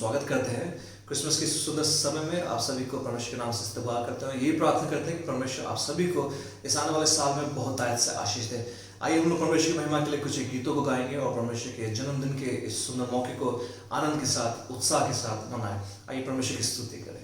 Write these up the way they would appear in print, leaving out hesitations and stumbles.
स्वागत करते हैं क्रिसमस के सुंदर समय में। आप सभी को परमेश्वर के नाम से इस्तकबाल करते हैं। यही प्रार्थना करते हैं कि परमेश्वर आप सभी को इस आने वाले साल में बहुत आयत से आशीष दे। आइए हम लोग परमेश्वर की महिमा के लिए कुछ गीतों को गाएंगे और परमेश्वर के जन्मदिन के इस सुंदर मौके को आनंद के साथ, उत्साह के साथ मनाएं। आइए परमेश्वर की स्तुति करें।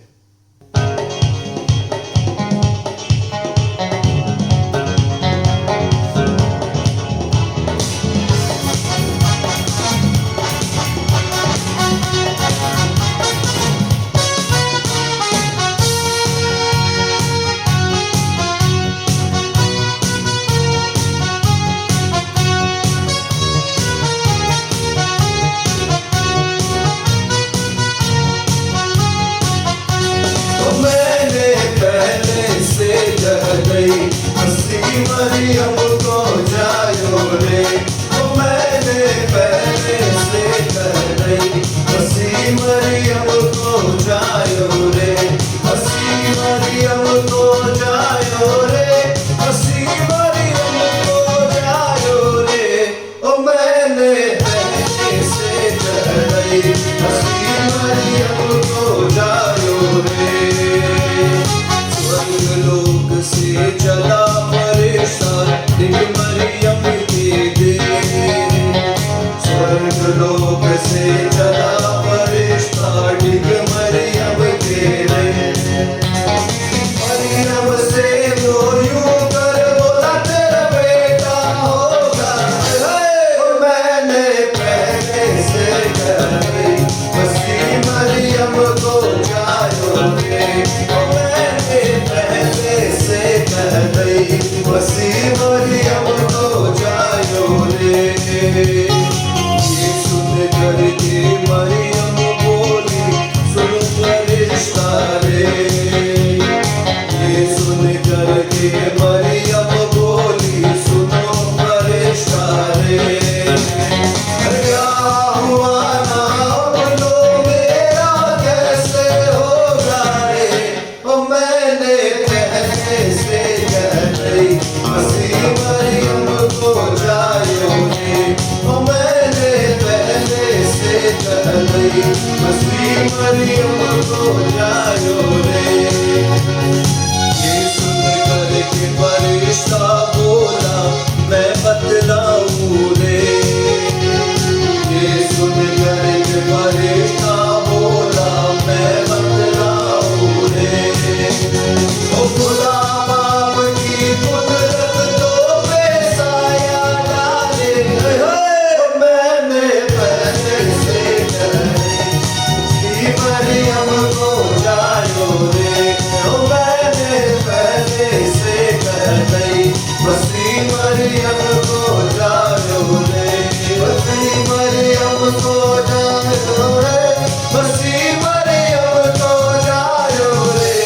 मरियम को जायो रे, तो मैंने पहले से कह गई। हसी मरियम को जायो रे, हसी मरियम को जायो रे, हसी मरियम को जायो रे, ओ मैंने पहले से कह गई। हसी मरियम को जायो रे, स्वर्ग लोक से चला मरियम के दे, स्वर्ग लोक से चला फरिश्ता डिग मरियम के दे। मरियम से वो यूं कर बोला तेरा बेटा होगा, मैंने पहले से कह गई। हसी मरियम को जायो रे, मैंने पहले से कह गई। हसी मरियम को जायो रे, ये सुन करके मरियम बोली सुन फरिश्ता रे, ये सुन करके मरियम बोली सुनो फरिश्ता रे। क्या हुआ ना बोलो मेरा कैसे होगा रे, ओ मैंने पहले से कह गई। हसी मरियम को जायो रे, ओ मैंने पहले से कह गई। हसी मरियम को जायो रे, ये सुन करके फरिश्ता बोला मैं बतलाऊं रे, ये सुन करके फरिश्ता बोला मैं बतलाऊं रे। ओ खुदा बाप की कुदरत तो बेसाया डाले, मैंने पहले से कह गई। हसी मरियम को जायो रे, ओ मैंने पहले से कह गई। हसी मरियम को जायो रे, हसी मरियम को जायो रे, हसी मरियम को जायो रे,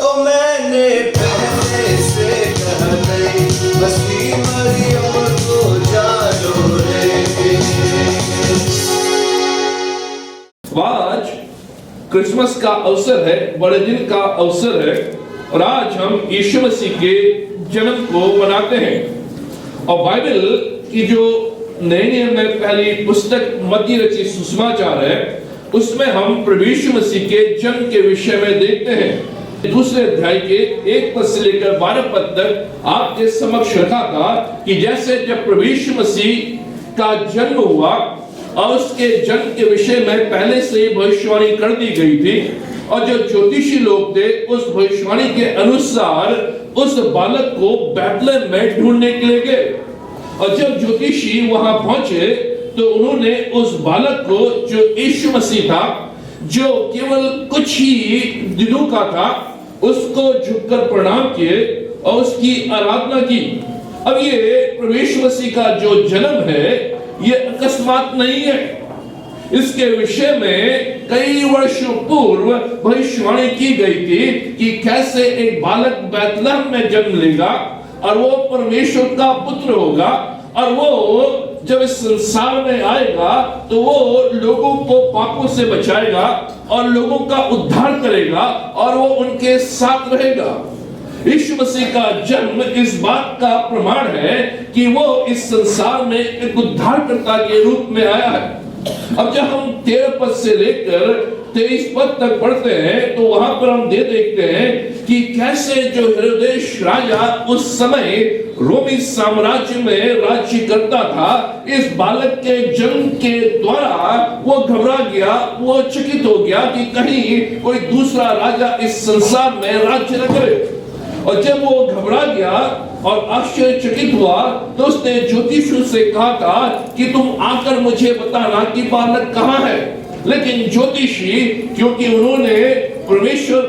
ओ मैंने पहले से कह गई। हसी मरियम को जायो रे। आज क्रिसमस का अवसर है, बड़े दिन का अवसर है और आज हम यीशु मसीह के जन्म को मनाते हैं। और बाइबल की जो नए नियम में पहली पुस्तक मत्ती रचित सुसमाचार है, उसमें हम प्रभु यीशु मसीह के जन्म के विषय में देखते हैं। दूसरे अध्याय के 1 पद से लेकर 12 पद तक आपके समक्ष रखा था कि जैसे जब प्रभु यीशु मसीह का जन्म हुआ और उसके जन्म के विषय में पहले से ही भविष्यवाणी कर दी गई थी और जो ज्योतिषी लोग थे उस भविष्यवाणी के अनुसार उस बालक को बैतलहम में ढूंढने के लिए गए। और जब ज्योतिषी वहां पहुंचे तो उन्होंने उस बालक को, जो यीशु मसीह था, जो केवल कुछ ही दिनों का था, उसको झुककर प्रणाम किए और उसकी आराधना की। अब ये प्रभु यीशु मसीह का जो जन्म है ये अकस्मात नहीं है। इसके विषय में कई वर्षों पूर्व भविष्यवाणी की गई थी कि कैसे एक बालक बैतलहम में जन्म लेगा और वो परमेश्वर का पुत्र होगा और वो जब इस संसार में आएगा तो वो लोगों को पापों से बचाएगा और लोगों का उद्धार करेगा और वो उनके साथ रहेगा। यीशु मसीह का जन्म इस बात का प्रमाण है कि वो इस संसार में एक उद्धारकर्ता के रूप में आया है। अब जब हम 13 पद से लेकर 23 पद तक पढ़ते हैं तो वहां पर हम देखते हैं कि कैसे जो हेरोदेस राजा उस समय रोमी साम्राज्य में राज्य करता था, इस बालक के जन्म के द्वारा वो घबरा गया, वो चकित हो गया कि कहीं कोई दूसरा राजा इस संसार में राज्य न करे। और जब वो घबरा गया और आश्चर्यचकित हुआ तो उसने ज्योतिषियों से कहा था कि तुम आकर मुझे बताना कि बालक कहाँ है। लेकिन ज्योतिषी, क्योंकि उन्होंने परमेश्वर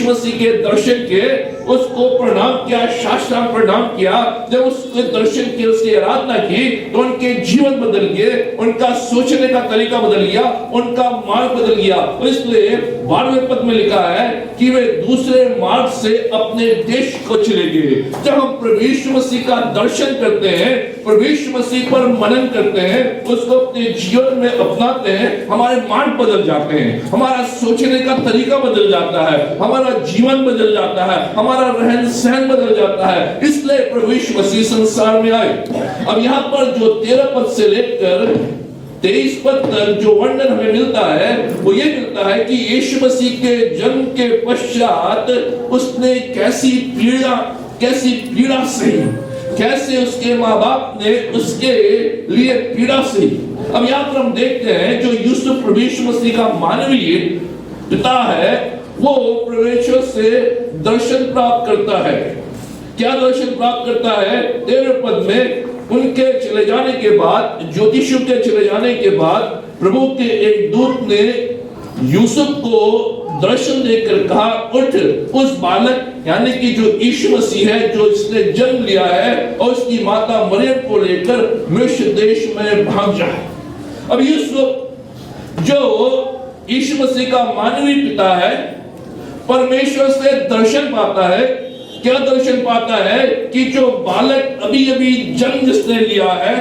मसीह के दर्शन किए, उसको प्रणाम किया, साष्टांग प्रणाम किया, जब उसके दर्शन किए, उसकी आराधना की तो उनके जीवन बदल गए, उनका सोचने का तरीका बदल गया, उनका मार्ग बदल गया। इसलिए 12वें पद में लिखा है कि वे दूसरे मार्ग से अपने देश को चले गए। जब हम परमेश्वर मसीह का दर्शन करते हैं, परमेश्वर मसीह पर मनन करते हैं, उसको अपने जीवन में अपनाते हैं, हमारे मार्ग बदल जाते हैं, हमारा सोचने का तरीका बदल जाता है, हमारा जीवन बदल जाता है, हमारा रहन सहन बदल जाता है। इसलिए परमेश्वर मसीह संसार में आए। अब यहाँ पर जो 13 पद से लेकर 23 पद तक जो वर्णन हमें मिलता है वो ये मिलता है कि यीशु मसीह के जन्म के पश्चात उसने कैसी पीड़ा सही, कैसे उसके माँ बाप ने उसके लिए पीड़ा सही। अब यहाँ पर हम देखते हैं जो यूसुफ परमेश्वर मसीह का मानवीय पिता है, वो परमेश्वर से दर्शन प्राप्त करता है। क्या दर्शन प्राप्त करता है? 13 पद में उनके चले जाने के बाद, ज्योतिषियों के चले जाने के बाद, प्रभु के एक दूत ने यूसुफ को दर्शन देकर कहा, उठ, उस बालक यानी कि जो यीशु मसीह है, जो इसने जन्म लिया है, और उसकी माता मरियम को लेकर मिस्र देश में भाग जा। अब यूसुफ जो यीशु मसीह का मानवीय पिता है, परमेश्वर से दर्शन पाता है। क्या दर्शन पाता है? कि जो बालक अभी अभी जन्म जिसने लिया है,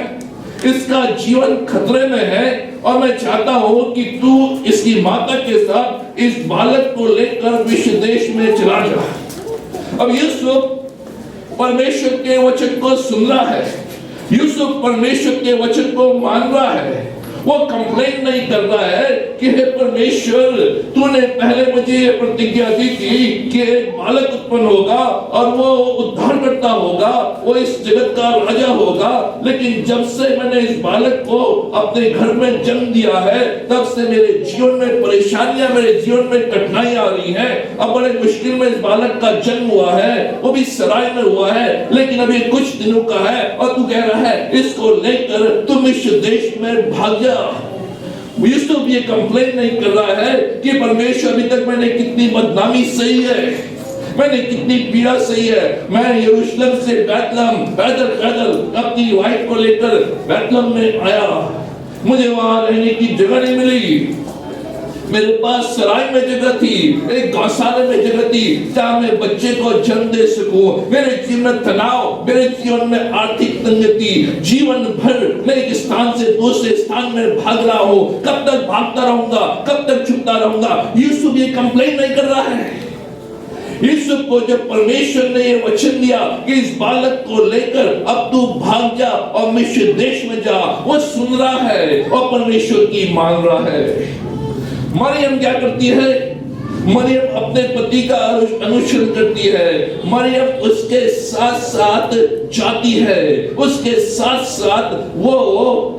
इसका जीवन खतरे में है, और मैं चाहता हूं कि तू इसकी माता के साथ इस बालक को लेकर मिस्र देश में चला जा। अब यूसुफ परमेश्वर के वचन को सुन रहा है, यूसुफ परमेश्वर के वचन को मान रहा है। वो कंप्लेन नहीं कर रहा है कि हे परमेश्वर, तूने पहले मुझे ये प्रतिज्ञा दी थी कि एक बालक उत्पन्न होगा और वो उद्धारकर्ता होगा, वो इस जगत का राजा होगा, लेकिन जब से मैंने इस बालक को अपने घर में जन्म दिया है, तब से मेरे जीवन में परेशानियां, मेरे जीवन में कठिनाइयां आ रही हैं। अब बड़े मुश्किल में इस बालक का जन्म हुआ है, वो भी सराय में हुआ है, लेकिन अभी कुछ दिनों का है, और तू कह रहा है इसको लेकर तुम इस देश में भाग जा। यूसुफ ये कंप्लेन नहीं कर रहा है कि परमेश्वर अभी तक मैंने कितनी बदनामी सही है, मैंने कितनी पीड़ा सही है। मैं यरूशलेम से बैतलहम पैदल अपनी वाइफ को लेकर बैतलहम में आया, मुझे वहां रहने की जगह नहीं मिली। मेरे पास सराय में जगह थी, एक गौशाला में जगह थी, जहां मैं बच्चे को जन्म दे सकूं। मेरे जीवन में तनाव, मेरे जीवन में आर्थिक तंगी, जीवन भर मैं एक स्थान से दूसरे स्थान में भाग रहा हूं। कब तक भागता रहूंगा, कब तक छुपता रहूंगा? यूसुफ ये कंप्लेन नहीं कर रहा है। यूसुफ को जब परमेश्वर ने ये वचन दिया कि इस बालक को लेकर अब तू भाग जा और मिस्र देश में जा, वो सुन रहा है और परमेश्वर की मान रहा है। मरियम क्या करती है? मरियम अपने पति का अनुसरण करती है। मरियम उसके साथ साथ जाती है, उसके साथ साथ वो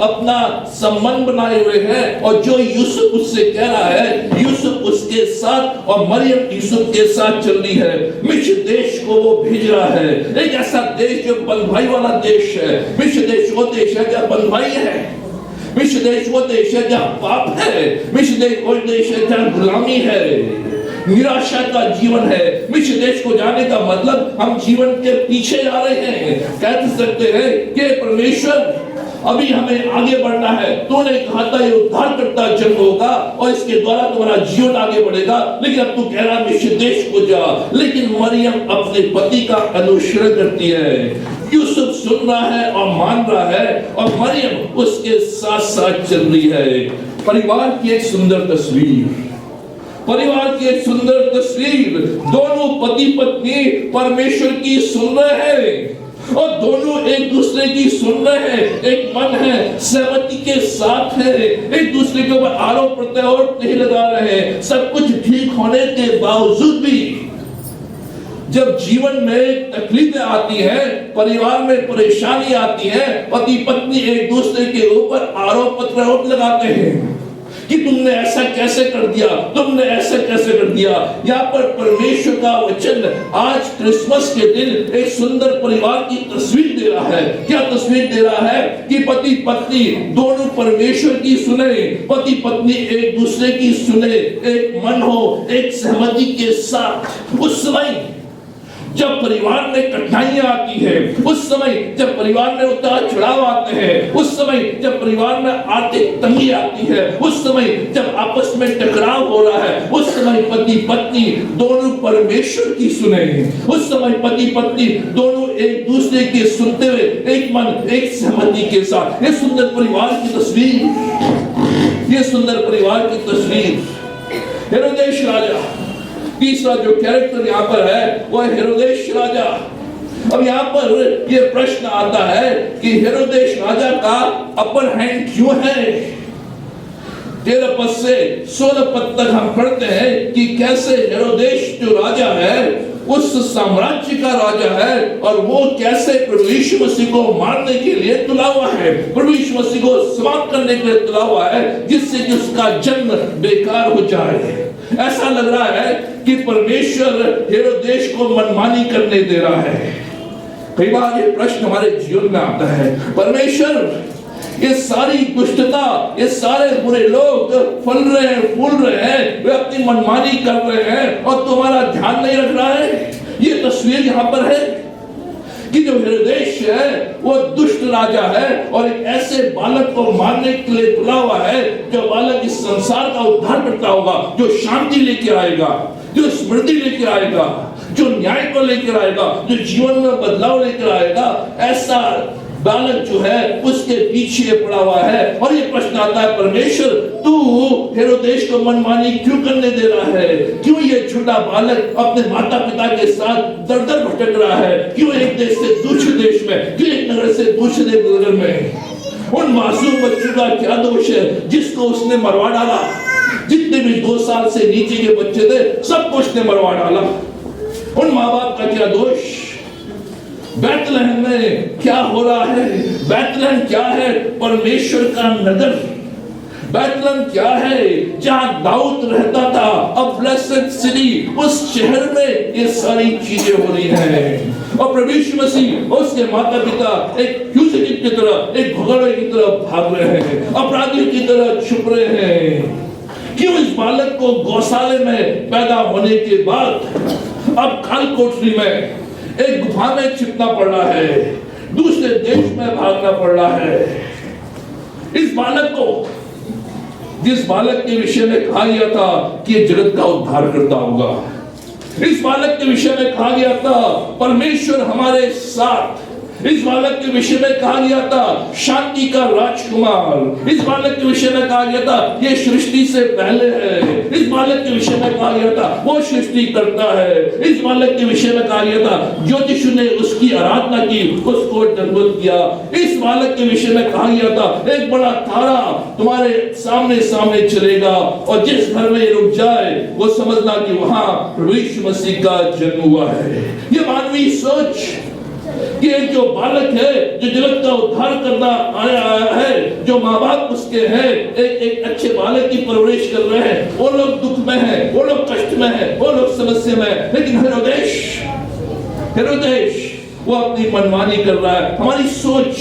अपना संबंध बनाए हुए हैं। और जो यूसुफ उससे कह रहा है, यूसुफ उसके साथ और मरियम यूसुफ के साथ चल रही है। मिस्र देश को वो भेज रहा है, एक ऐसा देश जो बंधुआई वाला देश है। मिस्र देश वो देश है जहाँ बंधुआई है, मिस्र देश वो देश है जहाँ पाप है, मिस्र देश वो देश है जहाँ गुलामी है, निराशा का जीवन है। मिस्र देश को जाने का मतलब हम जीवन के पीछे जा रहे हैं। कह सकते हैं कि परमेश्वर अभी हमें आगे बढ़ना है, तूने कहा था ये उद्धारकर्ता जन्म होगा और इसके द्वारा तुम्हारा जीवन आगे बढ़ेगा, लेकिन अब तू कह रहा है मिस्र देश को जा। लेकिन मरियम अपने पति का अनुसरण करती है। यूसुफ सुन रहा है और मान रहा है, और मरियम उसके साथ साथ चल रही है। परिवार की एक सुंदर तस्वीर, परिवार की एक सुंदर तस्वीर। दोनों पति पत्नी परमेश्वर की सुन रहे हैं, और दोनों एक दूसरे की सुन रहे हैं, एक मन है, सहमति के साथ है, एक दूसरे के ऊपर आरोप प्रत्यारोप नहीं लगा रहे हैं। सब कुछ ठीक होने के बावजूद भी जब जीवन में तकलीफें आती हैं, परिवार में परेशानी आती है, पति पत्नी एक दूसरे के ऊपर आरोप प्रत्यारोप लगाते हैं कि तुमने ऐसा कैसे कर दिया, तुमने ऐसा कैसे कर दिया। यहाँ पर परमेश्वर का वचन आज क्रिसमस के दिन एक सुंदर परिवार की तस्वीर दे रहा है। क्या तस्वीर दे रहा है कि पति पत्नी दोनों परमेश्वर की सुने, पति पत्नी एक दूसरे की सुने, एक मन हो, एक सहमति के साथ। उस समय जब परिवार में कठिनाइयां आती है, उस समय जब परिवार में उतार चढ़ाव आते हैं, उस समय जब परिवार में आर्थिक तंगी आती है, उस समय जब आपस में टकराव हो रहा है, उस समय पति पत्नी दोनों परमेश्वर की सुने। उस समय पति पत्नी दोनों एक दूसरे के सुनते हुए एक मन एक सहमति के साथ। ये सुंदर परिवार की तस्वीर, ये सुंदर परिवार की तस्वीर। हेरोदेस राजा, तीसरा जो कैरेक्टर यहाँ पर है वो है हेरोदेस राजा। अब यहाँ पर ये प्रश्न आता है कि हेरोदेस राजा का अपर हैंड क्यों है। 13 पद से 16 पद तक हम पढ़ते हैं कि कैसे हेरोदेस जो राजा है उस साम्राज्य का राजा है और वो कैसे प्रभु यीशु मसीह को मारने के लिए तुला हुआ है, प्रभु यीशु मसीह को समाप्त करने के लिए तुला हुआ है, जिससे कि उसका जन्म बेकार हो जाए। ऐसा लग रहा है कि परमेश्वर हेरोदेस को मनमानी करने दे रहा है। कई बार ये प्रश्न हमारे जीवन में आता है, परमेश्वर ये सारी दुष्टता, ये सारे बुरे लोग फल रहे हैं, फूल रहे हैं, वे अपनी मनमानी कर रहे हैं और तुम्हारा ध्यान नहीं रख रहा है। ये तस्वीर यहाँ पर है कि जो हेरोदेस है वो दुष्ट राजा है और एक ऐसे बालक को मारने के लिए तुला हुआ है जो बालक इस संसार का उद्धार करता होगा, जो शांति लेके आएगा, जो स्मृति लेकर आएगा, जो न्याय को लेकर आएगा, जो जीवन में बदलाव लेकर आएगा। ऐसा बालक जो है उसके पीछे पड़ा हुआ है। और ये प्रश्न आता है, परमेश्वर तू हेरोदेस को मनमानी क्यों करने दे रहा है? क्यों ये छोटा बालक अपने माता पिता के साथ दर दर भटक रहा है? क्यों एक देश से दूसरे देश में, क्यों एक नगर से दूसरे नगर में? उन मासूम बच्चों का क्या दोष है जिसको उसने मरवा डाला? जितने भी 2 साल से नीचे के बच्चे थे सबको उसने मरवा डाला। उन माँ बाप का क्या दोष? बैतलहम में क्या हो रहा है? बैतलहम क्या है? परमेश्वर का नगर। बैतलहम क्या है? जहां दाऊद रहता था, अ ब्लेस्ड सिटी, उस शहर में ये सारी चीजें हो रही हैं। और प्रभु यीशु मसीह और उसके माता पिता एक फ्यूजिटिव की तरह, एक भगोड़े की तरह भाग रहे हैं, अपराधी की तरह छुप रहे हैं। क्यों इस बालक को गौशाले में पैदा होने के बाद अब काल कोठरी में एक गुफा में छिपना पड़ रहा है, दूसरे देश में भागना पड़ रहा है? इस बालक को, जिस बालक के विषय में कहा गया था कि ये जगत का उद्धार करता होगा, इस बालक के विषय में कहा गया था परमेश्वर हमारे साथ, इस बालक के विषय में कहा गया था शांति का राजकुमार, इस बालक के विषय में कहा गया था ये सृष्टि से पहले है, इस बालक के विषय में कहा गया था वो सृष्टि करता है, इस बालक के विषय में कहा गया था ज्योतिषु ने उसकी आराधना की, उसको दंडवत किया। इस बालक के विषय में कहा गया था एक बड़ा तारा तुम्हारे सामने सामने चलेगा और जिस घर में रुक जाए वो समझना कि वहां प्रभु यीशु मसीह का जन्म हुआ है। ये मानवीय सोच कि एक जो बालक है जो जगत का उद्धार करना आया है, जो माँ बाप उसके हैं एक अच्छे बालक की परवरिश कर रहे हैं, वो लोग दुख में हैं, वो लोग कष्ट में हैं, वो लोग समस्या में हैं। लेकिन हेरोदेस वो अपनी मनमानी कर रहा है। हमारी सोच,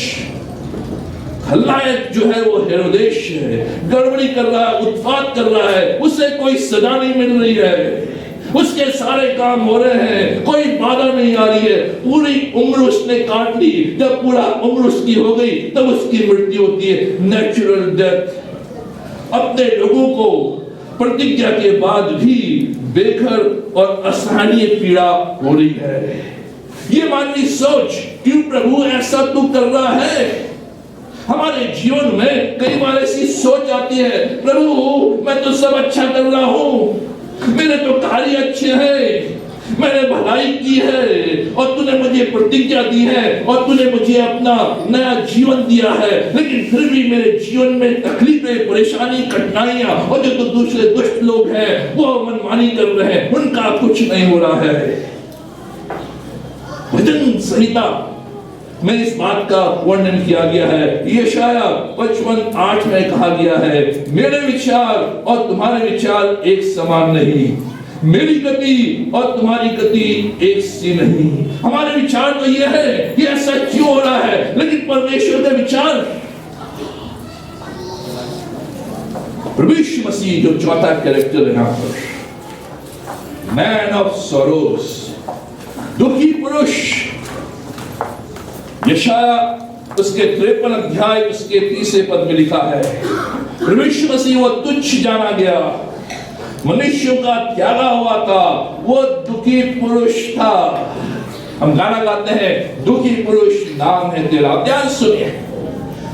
खलनायक जो है वो हेरोदेस है, गड़बड़ी कर रहा है, उत्पात कर रहा है, उसे कोई सजा नहीं मिल रही है, उसके सारे काम हो रहे हैं, कोई बाधा नहीं आ रही है। पूरी उम्र उसने काट ली, जब पूरा उम्र उसकी हो गई तब उसकी मृत्यु होती है, नेचुरल डेथ। अपने लोगों को प्रतिज्ञा के बाद भी बेघर और असहनीय पीड़ा हो रही है। ये मानवीय सोच, क्यों प्रभु ऐसा तू कर रहा है? हमारे जीवन में कई बार ऐसी सोच आती है, प्रभु मैं तो सब अच्छा कर रहा हूं, मेरे तो कार्य अच्छे हैं, मैंने भलाई की है और तूने मुझे प्रतिज्ञा दी है और तूने मुझे अपना नया जीवन दिया है, लेकिन फिर भी मेरे जीवन में तकलीफें, परेशानी, कठिनाइयां और जो दूसरे दुष्ट लोग हैं वो मनमानी कर रहे हैं, उनका कुछ नहीं हो रहा है। भजन संहिता में इस बात का वर्णन किया गया है। यशाया 55:8 में कहा गया है, मेरे विचार और तुम्हारे विचार एक समान नहीं, मेरी गति और तुम्हारी गति एक सी नहीं। हमारे विचार तो यह है कि ऐसा क्यों हो रहा है, लेकिन परमेश्वर के विचार, प्रभु यीशु मसीह जो चौथा कैरेक्टर है यहां पर, मैन ऑफ सॉरोज, दुखी पुरुष, यशाया उसके 53 अध्याय उसके 30 पद में लिखा है, प्रभु यीशु मसीह वो तुच्छ जाना गया, मनुष्यों का त्यागा हुआ था, वो दुखी पुरुष था। हम गाना गाते हैं, दुखी पुरुष नाम है तेरा। ध्यान सुनिए,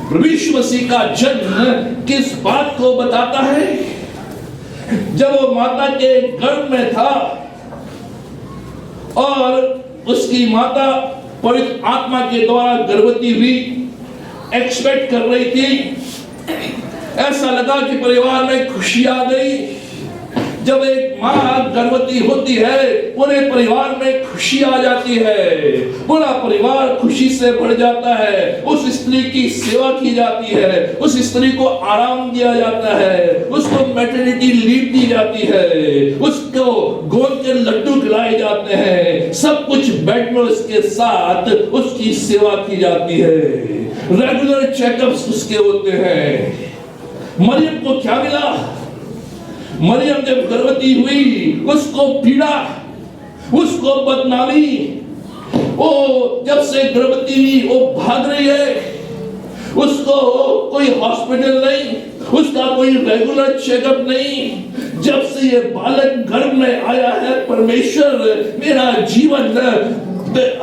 प्रभु यीशु मसीह का जन्म किस बात को बताता है? जब वो माता के गर्भ में था और उसकी माता पवित्र आत्मा के द्वारा गर्भवती हुई, एक्सपेक्ट कर रही थी, ऐसा लगा कि परिवार में खुशी आ गई। जब एक मां गर्भवती होती है, पूरे परिवार में खुशी आ जाती है, पूरा परिवार खुशी से भर जाता है। उस स्त्री की सेवा की जाती है, उस स्त्री को आराम दिया जाता है, उसको मैटरनिटी लीव दी जाती है, उसको गोंद के लड्डू खिलाए जाते हैं, सब कुछ बेड में उसके साथ उसकी सेवा की जाती है, रेगुलर चेकअप्स उसके होते हैं। मरियम को क्या मिला? मरियम जब गर्भवती हुई, उसको पीड़ा, उसको बदनामी, वो जब से गर्भवती हुई वो भाग रही है, उसको कोई हॉस्पिटल नहीं, उसका कोई रेगुलर चेकअप नहीं। जब से ये बालक गर्भ में आया है, परमेश्वर मेरा जीवन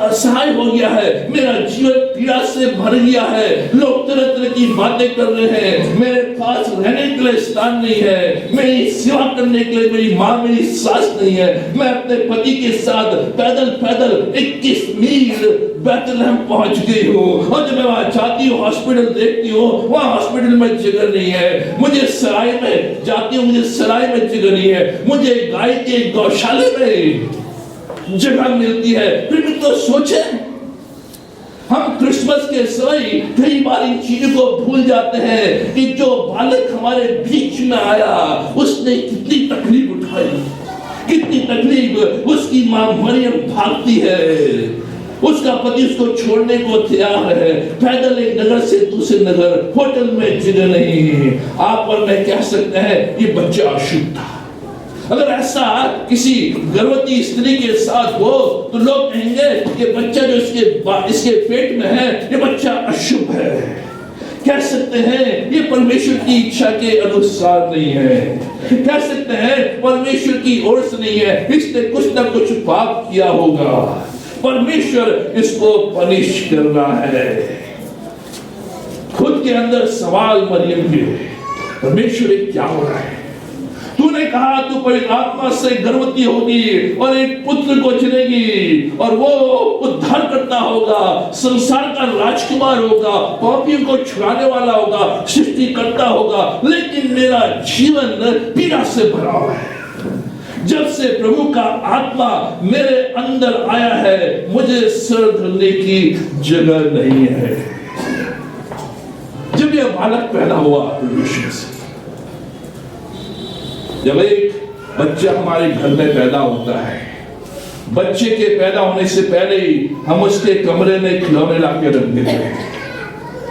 असहाय हो गया है, मेरा जीवन पीड़ा से भर गया है, लोग तरह तरह की बातें कर रहे हैं, मेरे पास रहने के लिए स्थान नहीं है, मेरी सेवा करने के लिए मेरी माँ, मेरी सास नहीं है, मैं अपने पति के साथ पैदल पैदल 21 मील बैतलहम पहुंच गई हूँ, और जब मैं वहां जाती हूँ, हॉस्पिटल देखती हूँ, वहां हॉस्पिटल में जगह नहीं है, मुझे सराय में जाती हूँ, मुझे सराय में जगह नहीं है, मुझे गाय के गौशाले में जगह मिलती है। फिर भी तो सोचे, हम क्रिसमस के समय कई बार इन चीजों को भूल जाते हैं कि जो बालक हमारे बीच में आया, उसने कितनी तकलीफ उठाई, कितनी तकलीफ। उसकी मां मरियम भागती है, उसका पति उसको छोड़ने को तैयार है, पैदल एक नगर से दूसरे नगर, होटल में जगह नहीं। आप और मैं कह सकते हैं ये बच्चा अशुद्ध था। अगर ऐसा किसी गर्भवती स्त्री के साथ हो तो लोग कहेंगे ये बच्चा जो इसके पेट में है, ये बच्चा अशुभ है। कह सकते हैं ये परमेश्वर की इच्छा के अनुसार नहीं है, कह सकते हैं परमेश्वर की ओर से नहीं है, इसने कुछ ना कुछ पाप किया होगा, परमेश्वर इसको पनिश कर रहा है। खुद के अंदर सवाल मरियम के, परमेश्वर क्या हो रहा है? तूने कहा तू पवित्र आत्मा से गर्भवती होगी और एक पुत्र को जनेगी और वो उद्धार करता होगा, संसार का राजकुमार होगा, पापियों को छुड़ाने वाला होगा, सृष्टि करता होगा, लेकिन मेरा जीवन पीड़ा से भरा हुआ है। जब से प्रभु का आत्मा मेरे अंदर आया है, मुझे सर धरने की जगह नहीं है। जब यह बालक पैदा हुआ, जब एक बच्चा हमारे घर में पैदा होता है, बच्चे के पैदा होने से पहले ही हम उसके कमरे में खिलौने लाके रख देते हैं,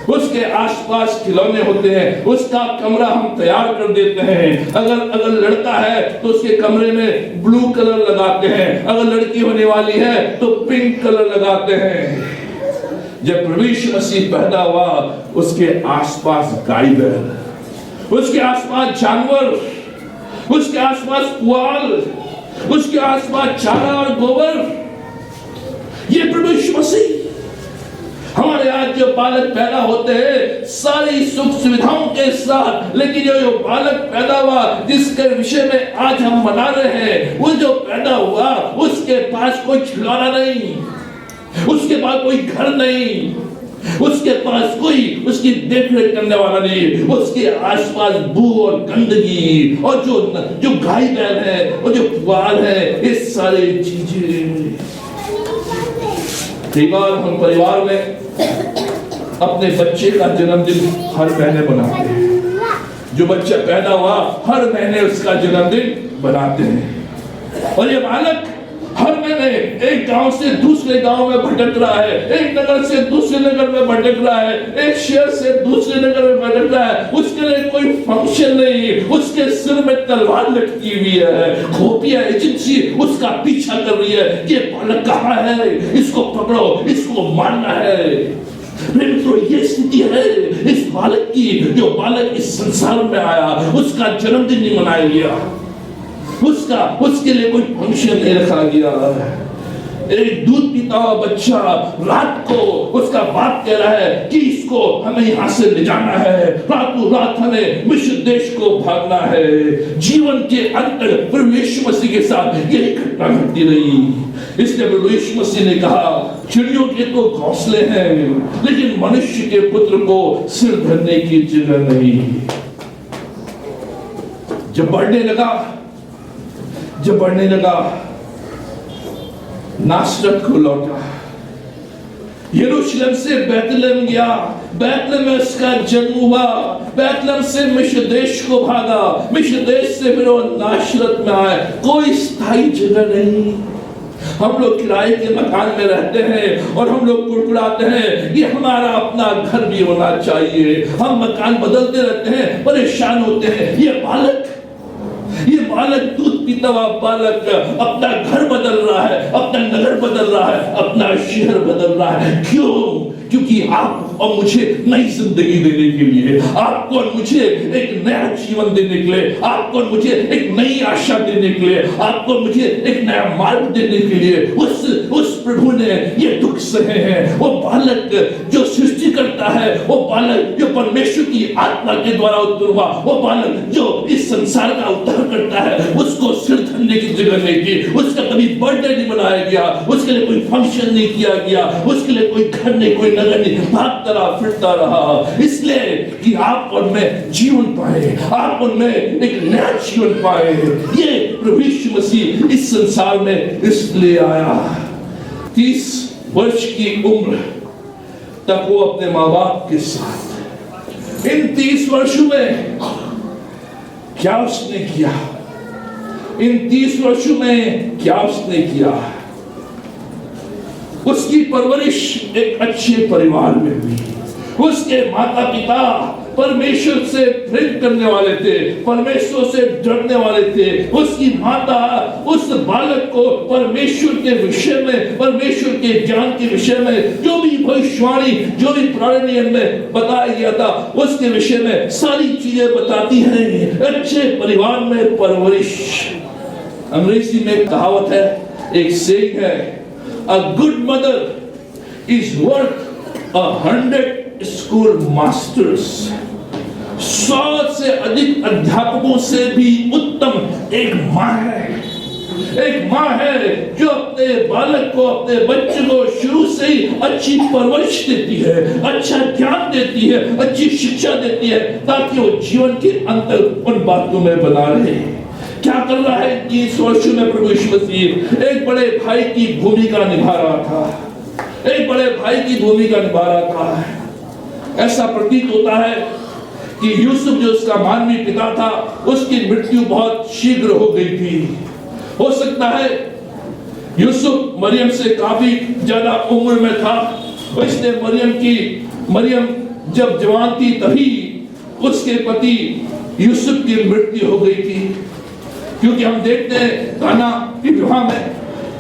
उसके आसपास खिलौने होते हैं, उसका कमरा हम तैयार कर देते हैं। अगर लड़का है तो उसके कमरे में ब्लू कलर लगाते हैं, अगर लड़की होने वाली है तो पिंक कलर लगाते हैं। जब प्रभु यीशु मसीह पैदा हुआ, उसके आसपास गाय बैल, उसके आसपास जानवर, उसके आसपास पुआल, उसके आसपास चारा और गोबर। ये प्रभु यीशु मसीह हमारे आज जो बालक पैदा होते हैं सारी सुख सुविधाओं के साथ, लेकिन जो बालक पैदा हुआ जिसके विषय में आज हम मना रहे हैं, वो जो पैदा हुआ उसके पास कोई खिलौना नहीं, उसके पास कोई घर नहीं, उसके पास कोई उसकी देखरेख करने वाला नहीं, उसके आसपास बू और गंदगी और जो गाय बैल है और जो पुआल है, ये सारी चीजें। कई बार हम परिवार में अपने बच्चे का जन्मदिन हर महीने मनाते हैं। जो बच्चा पैदा हुआ हर महीने उसका जन्मदिन बनाते हैं। और ये बालक हर महीने एक गांव से दूसरे गांव में भटक रहा है, एक नगर से दूसरे नगर में भटक रहा है, एक शहर से दूसरे नगर में भटक रहा है। उसके लिए कोई फंक्शन नहीं, उसके सिर में तलवार लटकी हुई है, खुफिया एजेंसी उसका पीछा कर रही है कि बालक कहाँ है, इसको पकड़ो, इसको मारना है। तो ये स्थिति है इस बालक की। जो बालक इस संसार में आया उसका जन्मदिन नहीं मनाया गया, उसके लिए कोई फंक्शन नहीं रखा गया। एक दूध पीता हुआ बच्चा रात को उसका बाप कह रहा है कि इसको हमें यहाँ से ले जाना है, रातों रात हमें मिस्र देश को भागना है। जीवन के अंत प्रभु यीशु मसीह के साथ यही घटना घटती रही। इसलिए प्रभु यीशु मसीह ने कहा चिड़ियों के तो घोंसले हैं लेकिन मनुष्य के पुत्र को सिर धरने की जगह नहीं। जब बढ़ने लगा नासरत को लौटा, यरूशलेम से बैतलहम गया, बैतलहम में उसका जन्म हुआ, बैतलहम से मिस्र देश को भागा, मिस्र देश से फिर वो नासरत में आए। कोई स्थायी जगह नहीं। हम लोग किराए के मकान में रहते हैं और हम लोग कुड़कुड़ाते हैं कि हमारा अपना घर भी होना चाहिए। हम मकान बदलते रहते हैं, परेशान होते हैं। ये बालक दूध पीता हुआ बालक अपना घर बदल रहा है, अपना नगर बदल रहा है, अपना शहर बदल रहा है। क्यों? क्योंकि आप और मुझे नई जिंदगी देने के लिए, आपको और मुझे एक नया जीवन देने के लिए, आपको और मुझे एक नई आशा देने के लिए, आपको और मुझे एक नया मार्ग देने के लिए उस प्रभु ने ये दुख सहे हैं। वो बालक जो सृष्टि करता है, वो बालक जो परमेश्वर की आत्मा के द्वारा उत्पन्न हुआ, वो बालक जो इस संसार का उद्धार करता है, उसको सिर धरने की जगह नहीं थी। उसका कभी बर्थडे नहीं मनाया गया, उसके लिए कोई फंक्शन नहीं किया गया, उसके लिए कोई घर नहीं, कोई नगर नहीं, भागता रहा, फिरता रहा। इसलिए कि आप और मैं जीवन पाए, आप और मैं एक नया जीवन पाए। ये प्रभु यीशु मसीह इस संसार में इसलिए आया। 30 वर्ष की उम्र तक वो अपने माँ बाप के साथ, इन 30 वर्षों में क्या उसने किया? इन 30 वर्षों में क्या उसने किया? उसकी परवरिश एक अच्छे परिवार में हुई। उसके माता पिता परमेश्वर से प्रेम करने वाले थे, परमेश्वर से डरने वाले थे। उसकी माता उस बालक को परमेश्वर के विषय में, परमेश्वर के ज्ञान के विषय में, जो भी भविष्यवाणी, जो भी पुराने नियम में बताया गया था, उसके विषय में सारी चीजें बताती हैं। अच्छे परिवार में परवरिश। अंग्रेजी में कहावत है, एक सेइंग है, A good mother is worth 100 school masters. 100 से अधिक अध्यापकों से भी उत्तम एक माँ है। एक माँ है जो अपने बालक को, अपने बच्चे को शुरू से ही अच्छी परवरिश देती है, अच्छा ज्ञान देती है, अच्छी शिक्षा देती है, ताकि वो जीवन के अंत उन बातों में बना रहे। क्या कर रहा है कि इस वर्षों में प्रभु यीशु मसीह एक बड़े भाई की भूमिका निभा रहा था, एक बड़े भाई की भूमिका निभा रहा था। ऐसा प्रतीत होता है कि यूसुफ जो उसका मानवीय पिता था, उसकी मृत्यु बहुत शीघ्र हो गई थी। हो सकता है यूसुफ मरियम से काफी ज्यादा उम्र में था, इसलिए मरियम जब जवान थी तभी उसके पति यूसुफ की मृत्यु हो गई थी। क्योंकि हम देखते हैं काना के विवाह में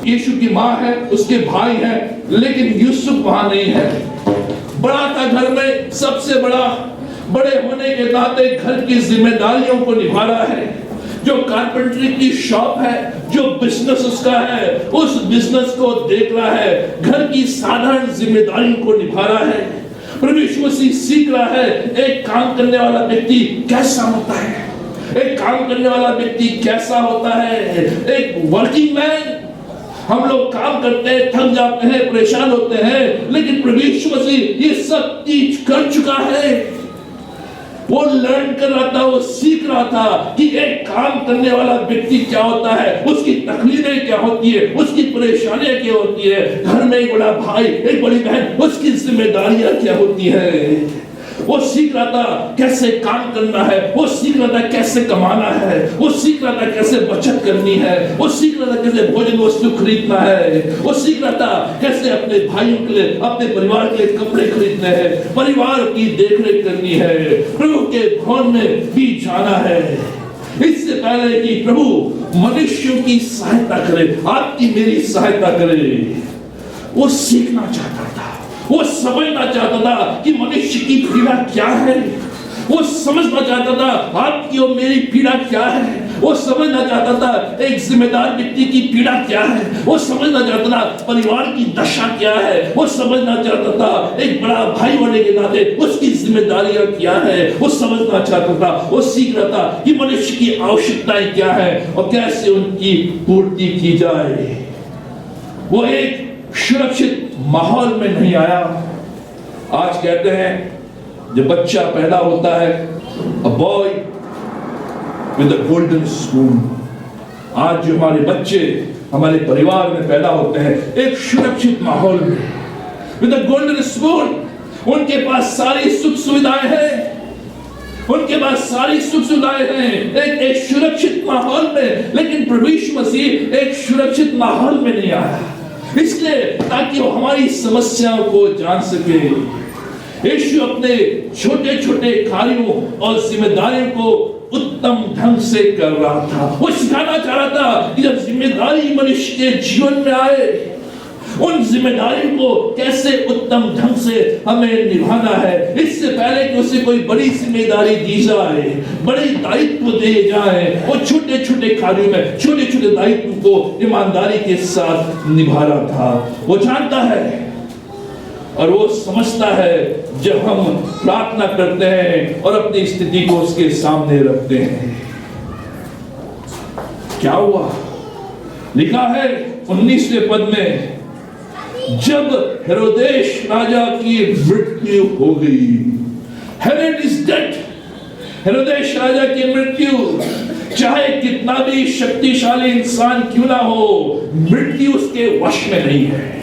यीशु की माँ है, उसके भाई हैं, लेकिन यूसुफ वहां नहीं है। बड़ा था घर में, सबसे बड़े होने के नाते घर की जिम्मेदारियों को निभा रहा है। जो कारपेंटरी की शॉप है, जो बिजनेस उसका है, उस बिजनेस को देख रहा है, घर की साधारण जिम्मेदारी को निभा रहा है। प्रभु यीशु मसीह सीख रहा है एक काम करने वाला व्यक्ति कैसा होता है, एक काम करने वाला व्यक्ति कैसा होता है, एक वर्किंग मैन। हम लोग काम करते हैं, थक जाते हैं, परेशान होते हैं, लेकिन प्रभु यीशु मसीह ये सब चीज कर चुका है। वो लर्न कर रहा था, वो सीख रहा था कि एक काम करने वाला व्यक्ति क्या होता है, उसकी तकलीफें क्या होती है, उसकी परेशानियां क्या होती है, घर में एक बड़ा भाई, एक बड़ी बहन, उसकी जिम्मेदारियां क्या होती है। वो सीख रहा था कैसे काम करना है, वो सीख रहा था कैसे कमाना है, वो सीख रहा था कैसे बचत करनी है, वो सीख रहा था कैसे भोजन वस्तु खरीदना है, वो सीख रहा था कैसे अपने भाइयों के लिए, अपने परिवार के लिए कपड़े खरीदने हैं, परिवार की देखरेख करनी है, प्रभु के भवन में भी जाना है। इससे पहले कि प्रभु मनुष्यों की सहायता करे, आपकी मेरी सहायता करे, वो सीखना चाहता था, वो समझना चाहता था कि मनुष्य की पीड़ा क्या है, वो समझना चाहता था आपकी और मेरी पीड़ा क्या है, वो समझना चाहता था एक जिम्मेदार व्यक्ति की पीड़ा क्या है, वो समझना चाहता था परिवार की दशा क्या है, वो समझना चाहता था एक बड़ा भाई होने के नाते उसकी जिम्मेदारियां क्या है, वो समझना चाहता था, वो सीख रहा था कि मनुष्य की आवश्यकताएं क्या है और कैसे उनकी पूर्ति की जाए। वो एक सुरक्षित माहौल में नहीं आया। आज कहते हैं जब बच्चा पैदा होता है, a boy with a golden spoon। आज जो हमारे बच्चे हमारे परिवार में पैदा होते हैं एक सुरक्षित माहौल में, with a golden spoon, उनके पास सारी सुख सुविधाएं हैं, उनके पास सारी सुख सुविधाएं हैं एक सुरक्षित माहौल में। लेकिन प्रभु यीशु मसीह एक सुरक्षित माहौल में नहीं आया, इसलिए ताकि वो हमारी समस्याओं को जान सके। यीशु अपने छोटे छोटे कार्यों और जिम्मेदारियों को उत्तम ढंग से कर रहा था। वो सिखाना चाह रहा था कि जब जिम्मेदारी मनुष्य के जीवन में आए, उन जिम्मेदारियों को कैसे उत्तम ढंग से हमें निभाना है। इससे पहले कि उसे कोई बड़ी जिम्मेदारी दी जाए, बड़े दायित्व दिए जाए, वो छोटे छोटे कार्यों में छोटे छोटे दायित्व को ईमानदारी के साथ निभा रहा था। वो जानता है और वो समझता है जब हम प्रार्थना करते हैं और अपनी स्थिति को उसके सामने रखते हैं। क्या हुआ? लिखा है 19वें पद में, जब हेरोदेश राजा की मृत्यु हो गई, हेरोड इज डेड, हेरोदेश राजा की मृत्यु, चाहे कितना भी शक्तिशाली इंसान क्यों ना हो, मृत्यु उसके वश में नहीं है।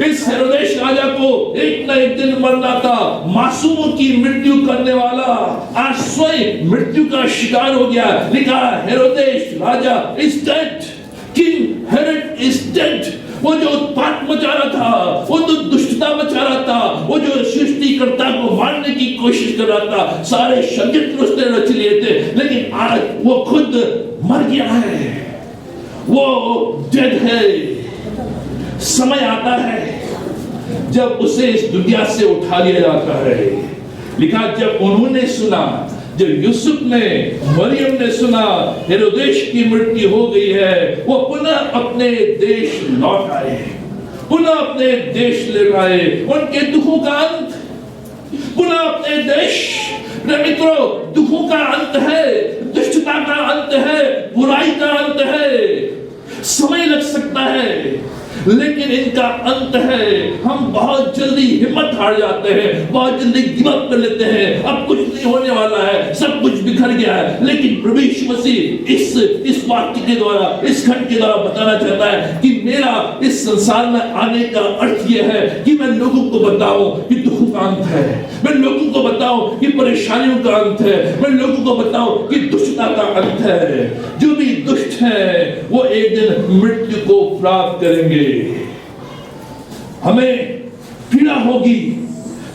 इस हेरोदेश राजा को एक न एक दिन मरना था। मासूमों की मृत्यु करने वाला आज स्वयं मृत्यु का शिकार हो गया। लिखा हेरोदेश राजा is dead, king Herod is dead. वो जो उत्पात मचा रहा था, वो जो दुष्टता मचा रहा था, वो जो सृष्टिकर्ता को मारने की कोशिश कर रहा था, सारे षड्यंत्र उसने रच लिए थे, लेकिन आज वो खुद मर गया है, वो डेड है। समय आता है जब उसे इस दुनिया से उठा लिया जाता है। लिखा जब उन्होंने सुना, जब यूसुफ ने, मरियम ने सुना हेरोदेश की मृत्यु हो गई है, वो पुनः अपने देश लौट आए, पुनः अपने देश ले आए। उनके दुखों का अंत, पुनः अपने देश। मित्रों, दुखों का अंत है, दुष्टता का अंत है, बुराई का अंत है। समय लग सकता है लेकिन इनका अंत है। हम बहुत जल्दी हिम्मत हार जाते हैं, बहुत जल्दी गिव अप कर लेते हैं, अब कुछ नहीं होने वाला है, सब कुछ बिखर गया है। लेकिन प्रभु यीशु मसीह इस वाक्य के द्वारा, इस खंड के द्वारा बताना चाहता है कि मेरा इस संसार में आने का अर्थ यह है कि मैं लोगों को बताऊं कि दुखों का अंत है, मैं लोगों को बताऊं कि परेशानियों का अंत है, मैं लोगों को बताऊं कि दुष्टता का अंत है। जो भी दुष्ट है वो एक दिन मृत्यु को प्राप्त करेंगे। हमें पीड़ा होगी,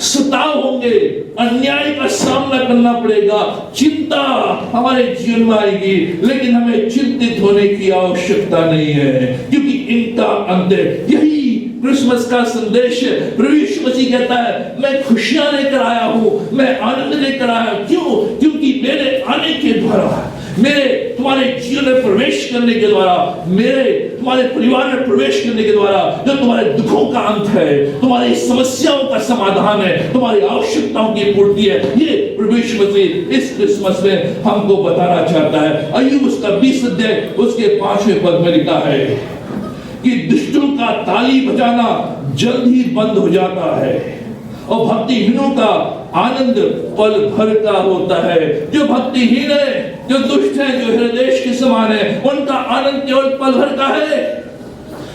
सताव होंगे, अन्याय का सामना करना पड़ेगा, चिंता हमारे जीवन में आएगी, लेकिन हमें चिंतित होने की आवश्यकता नहीं है क्योंकि इनका अंत है। यही क्रिसमस का संदेश है। प्रभु यीशु मसीह कहता है मैं खुशियां लेकर आया हूं, मैं आनंद लेकर आया। क्यों? क्योंकि मेरे आने के द्वारा मेरे तुम्हारे जीवन में प्रवेश करने के द्वारा, मेरे तुम्हारे परिवार में प्रवेश करने के द्वारा जो तुम्हारे दुखों का अंत है, तुम्हारी समस्याओं का समाधान है, तुम्हारी आवश्यकताओं की पूर्ति है, ये प्रभु यीशु मसीह इस क्रिसमस में हमको बताना चाहता है। अय्यूब उसका 20 अध्याय उसके 5वें पद में लिखा है कि दुष्टों का ताली बजाना जल्द ही बंद हो जाता है और भक्तिहीनों का आनंद पल भर का होता है। जो भक्तिहीन है, जो दुष्ट है, जो हृदय के समान है, उनका आनंद केवल पल भर का है।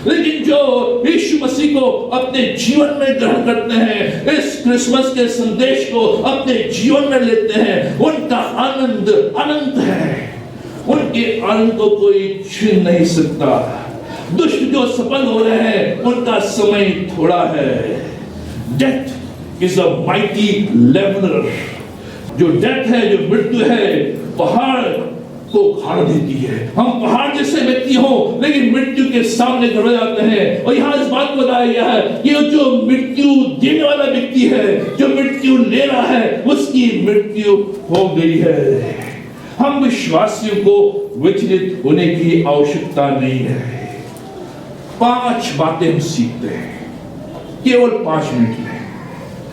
लेकिन जो यीशु मसीह को अपने जीवन में ग्रहण करते हैं, इस क्रिसमस के संदेश को अपने जीवन में लेते हैं, उनका आनंद अनंत है। उनके आनंद को कोई छीन नहीं सकता। दुष्ट जो सफल हो रहे हैं, उनका समय थोड़ा है। Death is a mighty leveler। जो डेथ है, जो मृत्यु है, पहाड़ को उखाड़ देती है। हम पहाड़ जैसे व्यक्ति हो, लेकिन मृत्यु के सामने खड़े जाते हैं। और यहाँ इस बात को बताया गया है कि जो मृत्यु देने वाला व्यक्ति है, जो मृत्यु ले रहा है, उसकी मृत्यु हो गई है। हम विश्वासियों को विचलित होने की आवश्यकता नहीं है। 5 बातें हम सीखते हैं, केवल 5 मिनट में।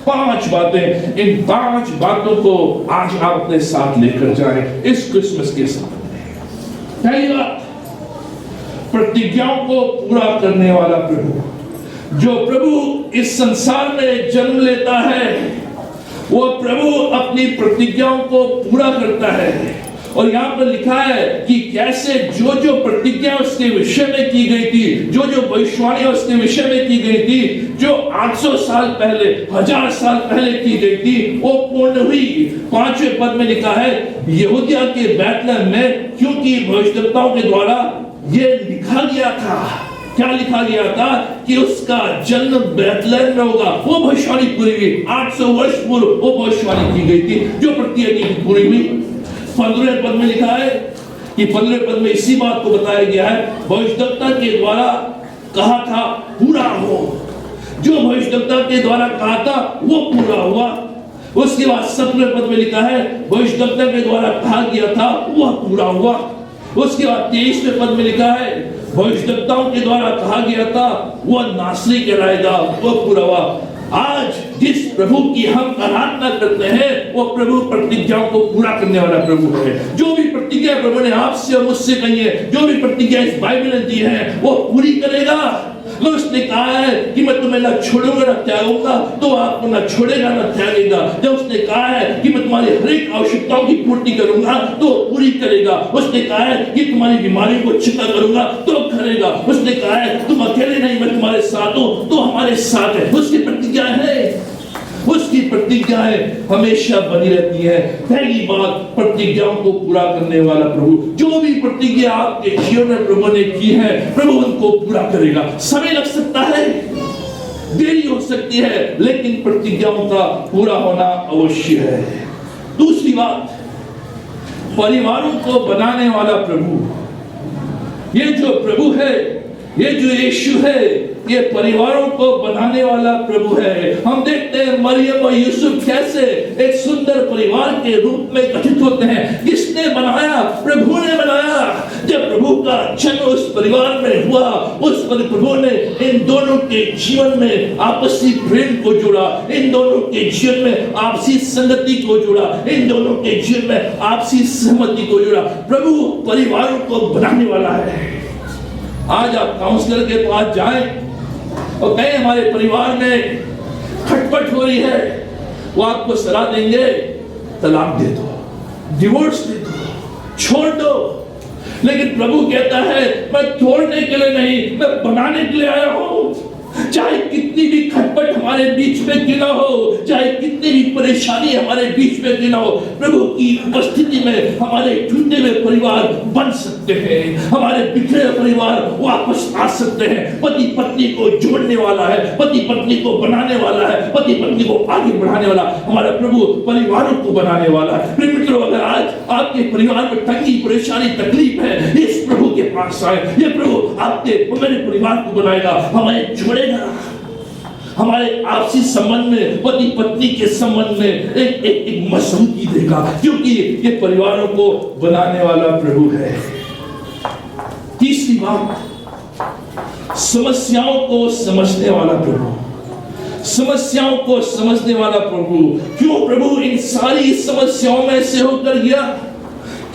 5 बातें, इन 5 बातों को आज आप अपने साथ लेकर जाएं इस क्रिसमस के साथ में। पहली बात, प्रतिज्ञाओं को पूरा करने वाला प्रभु। जो प्रभु इस संसार में जन्म लेता है, वो प्रभु अपनी प्रतिज्ञाओं को पूरा करता है। और यहाँ पर लिखा है कि कैसे जो जो प्रतिज्ञा उसके विषय में की गई थी, जो जो भविष्यवाणी उसके विषय में की गई थी, जो 800 साल पहले, 1000 साल पहले की गई थी, वो पूर्ण हुई। 5वें पद में लिखा है, यहूदिया के बैतलहम में, क्योंकि भविष्यवक्ताओं के द्वारा ये लिखा गया था। क्या लिखा गया था? कि उसका जन्म बैतलहम में होगा। वो भविष्यवाणी पूरी हुई। 800 वर्ष पूर्व वो भविष्यवाणी की गई थी, जो प्रतिज्ञा की पूरी हुई। 15वें पद में लिखा है कि 15वें पद में इसी बात को बताया गया है, भविष्यवक्ता के द्वारा कहा था पूरा हो। जो भविष्यवक्ता के द्वारा कहा था वो पूरा हुआ। उसके बाद 17वें पद में लिखा है, भविष्यवक्ता के द्वारा कहा गया था वह पूरा हुआ। उसके बाद 23वें पद में लिखा है, भविष्यवक्ताओं के द्वारा कहा गया था वह नासरी कहलाएगा, वह पूरा हुआ। आज जिस प्रभु की हम आराधना करते हैं, वो प्रभु प्रतिज्ञाओं को पूरा करने वाला प्रभु है। जो भी प्रतिज्ञा प्रभु ने आपसे और मुझसे कही है, जो भी प्रतिज्ञा इस बाइबल ने दी है, वो पूरी करेगा। तो उसने कहा है कि मैं तुम्हें न छोड़ूंगा न त्यागूंगा, तो आपको न छोड़ेगा न त्यागेगा। जब उसने कहा है कि मैं तुम्हारी हर एक आवश्यकताओं की पूर्ति करूंगा, तो पूरी करेगा। उसने कहा है कि तुम्हारी बीमारियों को चिता करूंगा, तो करेगा। उसने कहा है तुम अकेले नहीं, मैं तुम्हारे साथ हूं, तो हमारे साथ है। उसकी प्रतिज्ञा है, उसकी प्रतिज्ञाएं हमेशा बनी रहती है। पहली बात, प्रतिज्ञाओं को पूरा करने वाला प्रभु। जो भी प्रतिज्ञा आपके जीवन में प्रभु ने की है, प्रभु उनको पूरा करेगा। समय लग सकता है, देरी हो सकती है, लेकिन प्रतिज्ञाओं का पूरा होना अवश्य है। दूसरी बात, परिवारों को बनाने वाला प्रभु। ये जो प्रभु है, ये जो यीशु है, ये परिवारों को बनाने वाला प्रभु है। हम देखते हैं मरियम और यूसुफ कैसे एक सुंदर परिवार के रूप में गठित होते हैं। किसने बनाया? प्रभु ने बनाया। जब प्रभु का जन्म उस परिवार में हुआ, उस पर प्रभु ने इन दोनों के जीवन में आपसी प्रेम को जोड़ा, इन दोनों के जीवन में आपसी संगति को जोड़ा, इन दोनों के जीवन में आपसी सहमति को जोड़ा। प्रभु परिवारों को बनाने वाला है। आज आप काउंसलर के पास जाएं और कहें हमारे परिवार में खटपट हो रही है, वो आपको सलाह देंगे तलाक दे दो, डिवोर्स दे दो, छोड़ दो। लेकिन प्रभु कहता है मैं तोड़ने के लिए नहीं, मैं बनाने के लिए आया हूं। चाहे कितनी भी खटपट हमारे बीच में क्यों ना हो, चाहे कितनी भी परेशानी हमारे बीच में क्यों ना हो, प्रभु की उपस्थिति में हमारे टूटे हुए परिवार बन सकते हैं, हमारे बिखरे हुए परिवार वापस आ सकते हैं। पति पत्नी को जोड़ने वाला है, पति पत्नी को बनाने वाला है, पति पत्नी को आगे बढ़ाने वाला हमारा प्रभु परिवारों को बनाने वाला है। प्रिय मित्रों, अगर आज आपके परिवार में तंगी, परेशानी, तकलीफ है, इस प्रभु के पास आए। ये प्रभु आपके मेरे परिवार को बनाएगा, हमें जोड़ेगा, हमारे आपसी संबंध में, पति पत्नी के संबंध में एक मजबूती देगा, क्योंकि ये परिवारों को बनाने वाला प्रभु है। तीसरी बात, समस्याओं को समझने वाला प्रभु। समस्याओं को समझने वाला प्रभु। क्यों प्रभु इन सारी समस्याओं में से होकर गया?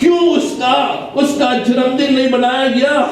क्यों उसका जन्मदिन नहीं बनाया गया?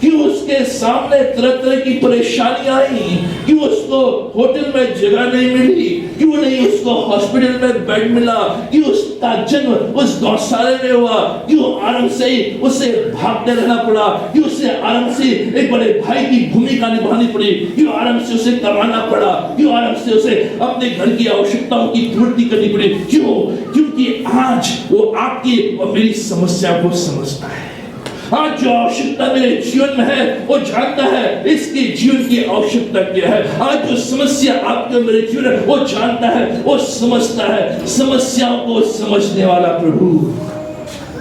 क्यों उसके सामने तरह तरह की परेशानियां आई? क्यों उसको होटल में जगह नहीं मिली? क्यों नहीं उसको हॉस्पिटल में बेड मिला? क्यों उसका जन्म उस गौशाले में हुआ? क्यों आराम से उसे भागते रहना पड़ा? क्यों उसे आराम से एक बड़े भाई की भूमिका निभानी पड़ी? क्यों आराम से उसे कमाना पड़ा? क्यों आराम से उसे अपने घर की आवश्यकताओं की पूर्ति करनी पड़ी? क्यों? क्योंकि आज वो आपकी और मेरी समस्या को समझता है। आज जो आवश्यकता मेरे जीवन में है वो जानता है इसके जीवन की आवश्यकता क्या है। आज जो समस्या आपके और मेरे जीवन में वो जानता है, वो समझता है। समस्याओं को समझने वाला प्रभु।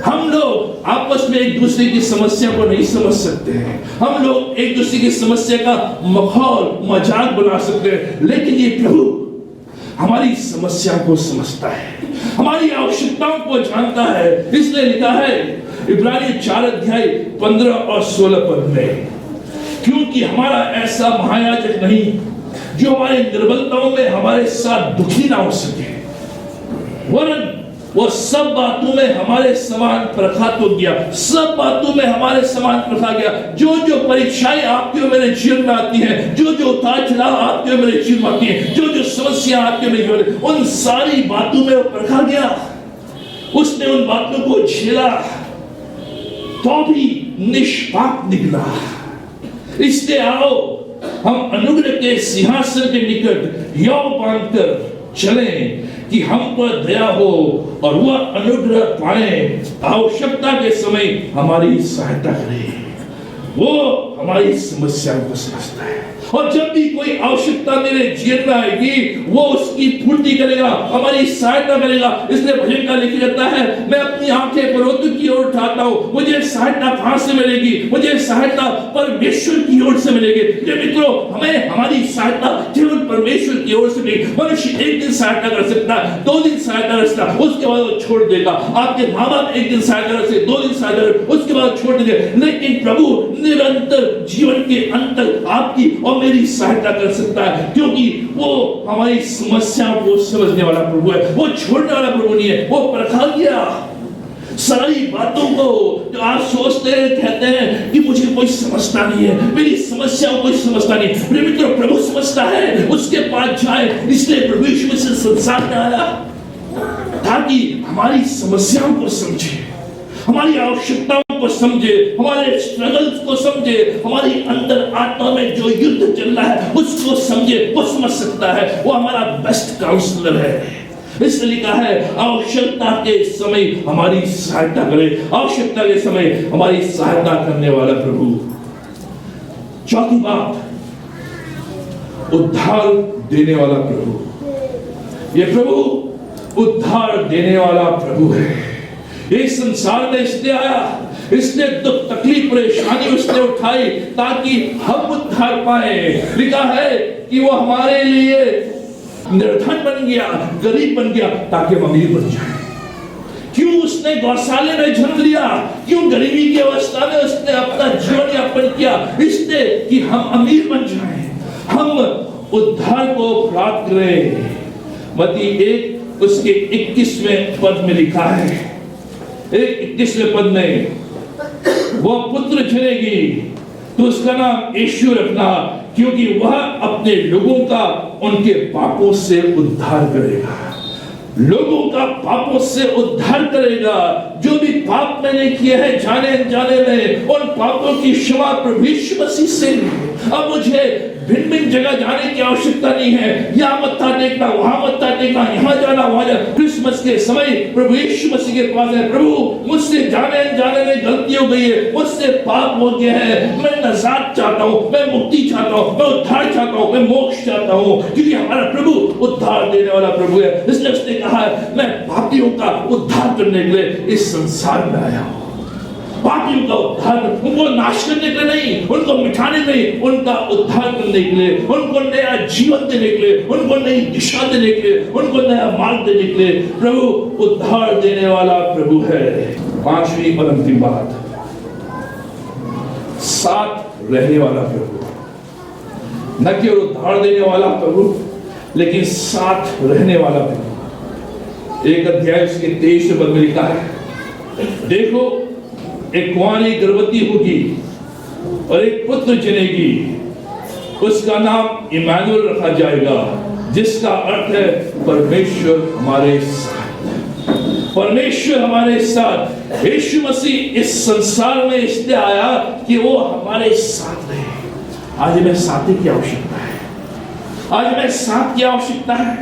हम लोग आपस में एक दूसरे की समस्या को नहीं समझ सकते हैं। हम लोग एक दूसरे की समस्या का मखौल मजाक बना सकते हैं, लेकिन ये प्रभु हमारी समस्या को समझता है, हमारी आवश्यकताओं को जानता है। इसलिए लिखा है इब्रानी 4:15 और 16 पद में, क्योंकि हमारा ऐसा महायाजक नहीं जो हमारे निर्बलताओं में हमारे साथ दुखी ना हो सके, वरन वो सब बातों में हमारे समान परखा तो गया। सब बातों में हमारे समान परखा गया। जो जो परीक्षाएं आपके और मेरे जीवन में आती हैं, जो जो उतार चढ़ाव आपके और मेरे जीवन में आती हैं, जो जो समस्या आपके मेरे जीवन में, उन सारी बातों में वो परखा गया। उसने उन बातों को झेला तो भी निष्पाप निकला। इसलिए आओ हम अनुग्रह के सिंहासन के निकट यों बांधकर चलें कि हम पर दया हो और वह अनुग्रह पाए, आवश्यकता के समय हमारी सहायता करे। वो हमारी समस्या को समझता है, और जब भी कोई आवश्यकता मेरे जीवन में आएगी वो उसकी पूर्ति करेगा, हमारी सहायता करेगा। इसलिए भजन का लिखा जाता है, मैं अपनी आंखें पर्वतों की ओर उठाता हूँ, मुझे सहायता कहां से मिलेगी? मुझे सहायता परमेश्वर की ओर से मिलेगी। ये मित्रों, हमें हमारी सहायता केवल परमेश्वर की ओर से मिलेगी। मनुष्य एक दिन सहायता कर सकता है, 2 दिन सहायता कर सकता है, उसके बाद वो छोड़ देगा। आपके माँ बाप एक दिन सहायता कर सकते, 2 दिन सहायता कर, उसके बाद छोड़ देंगे। लेकिन प्रभु निरंतर जीवन के अंत तक आपकी और मेरी सहायता कर सकता है, क्योंकि वो हमारी समस्याओं को समझने वाला प्रभु है। वो छोड़ने वाला प्रभु नहीं है। वो परखा गया सारी बातों को। जो आप सोचते हैं, कहते हैं कि मुझे कोई समझता नहीं है, मेरी समस्याओं को कोई समझता नहीं। मेरे मित्रों, प्रभु समझता है, उसके पास जाए। इसलिए प्रभु यीशु मसीह संसार में आया ताकि हमारी समस्याओं को समझे, हमारी आवश्यकताओं को समझे, हमारे स्ट्रगल्स को समझे, हमारी अंदर आत्मा में जो युद्ध चल रहा है उसको समझे। वो समझ सकता है, वो हमारा बेस्ट काउंसलर है। इसलिए लिखा है, आवश्यकता के समय हमारी सहायता करे। आवश्यकता के समय हमारी सहायता करने वाला प्रभु। चौथी बात, उद्धार देने वाला प्रभु। ये प्रभु उद्धार देने वाला प्रभु है। इस संसार में इसलिए आया, इसने दुख तकलीफ परेशानी उसने उठाई ताकि हम उद्धार पाए। लिखा है कि वो हमारे लिए निर्धन बन गया, गरीब बन गया, ताकि हम अमीर बन जाए। क्यों उसने गौशाले में जन्म लिया? क्यों गरीबी की अवस्था में उसने अपना जीवन यापन किया? इसलिए कि हम अमीर बन जाए, हम उद्धार को प्राप्त करें। मत्ती 1 उसके 21वें पद में लिखा है, 21वें पद में, वो पुत्र जनेगी तो उसका नाम यीशु रखना, क्योंकि वह अपने लोगों का उनके पापों से उद्धार करेगा। लोगों का पापों से उद्धार करेगा। जो भी पाप मैंने किए हैं जाने अनजाने में, उन पापों की क्षमा प्रभु यीशु मसीह से। अब मुझे भिन्न भिन्न जगह जाने की आवश्यकता नहीं है। यहाँ मत्था टेकना, वहां मत्था टेकना, यहाँ जाना, वहां जाना। क्रिसमस के समय प्रभु यीशु मसीह के पास है, प्रभु मुझसे जाने अनजाने में गलती हो गई है, मुझसे पाप हो गया है, मैं नजात चाहता हूँ, मैं मुक्ति चाहता हूँ, मैं उद्धार चाहता हूँ, मैं मोक्ष चाहता हूँ, क्योंकि हमारा प्रभु उद्धार देने वाला प्रभु है। इसलिए उसने कहा है, मैं पापियों का उद्धार करने के लिए इस संसार में आया हूँ। पापियों का उद्धार, उनको नाश करने के लिए नहीं, उनको मिटाने नहीं, उनका उद्धार करने के लिए, उनको नया जीवन देने के लिए, उनको नई दिशा देने के लिए, उनको नया मार्ग देने के लिए प्रभु उद्धार देने वाला प्रभु है। पांचवी और अंतिम बात, साथ रहने वाला प्रभु, न केवल उद्धार देने वाला प्रभु लेकिन साथ रहने वाला प्रभु। एक अध्याय उसके 23 पद में लिखा है, देखो एक कुंवारी गर्भवती होगी और एक पुत्र जनेगी, उसका नाम इमानुएल रखा जाएगा, जिसका अर्थ है परमेश्वर हमारे साथ। परमेश्वर हमारे साथ। यीशु मसीह इस संसार में इसलिए आया कि वो हमारे साथ रहे। आज हमें साथी की आवश्यकता है, आज हमें साथ की आवश्यकता है।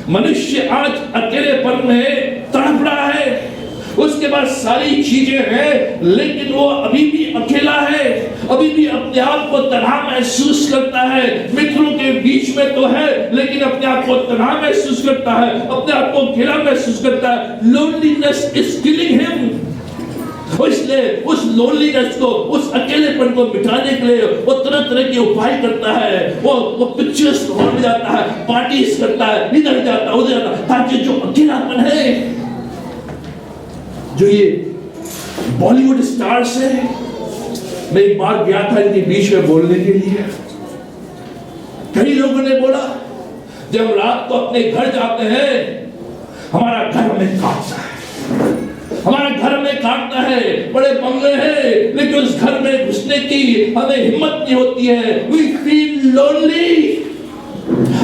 मनुष्य आज अकेलेपन में तड़प रहा है, उसके पास सारी चीजें हैं लेकिन वो अभी भी अकेला है, अभी भी अपने आप को तन्हा महसूस करता है। मित्रों के बीच में तो है लेकिन अपने आप को तन्हा महसूस करता है, अपने आप को अकेला महसूस करता है। Loneliness is killing him. इसलिए उस लोनलीनेस को, उस अकेलेपन को मिटाने के लिए वो तरह तरह के उपाय करता है। वो पिक्चर्स हॉल में जाता है, पार्टीज करता है, इधर जाता उधर जाता, ताकि जो अकेलापन है, जो ये बॉलीवुड स्टार्स है, मैं एक बार गया था इनके बीच में बोलने के लिए। कई लोगों ने बोला जब रात को अपने घर जाते हैं हमारा घर में काटता है, हमारा घर में काटता है, बड़े बंगले हैं लेकिन उस घर में घुसने की हमें हिम्मत नहीं होती है। We feel lonely.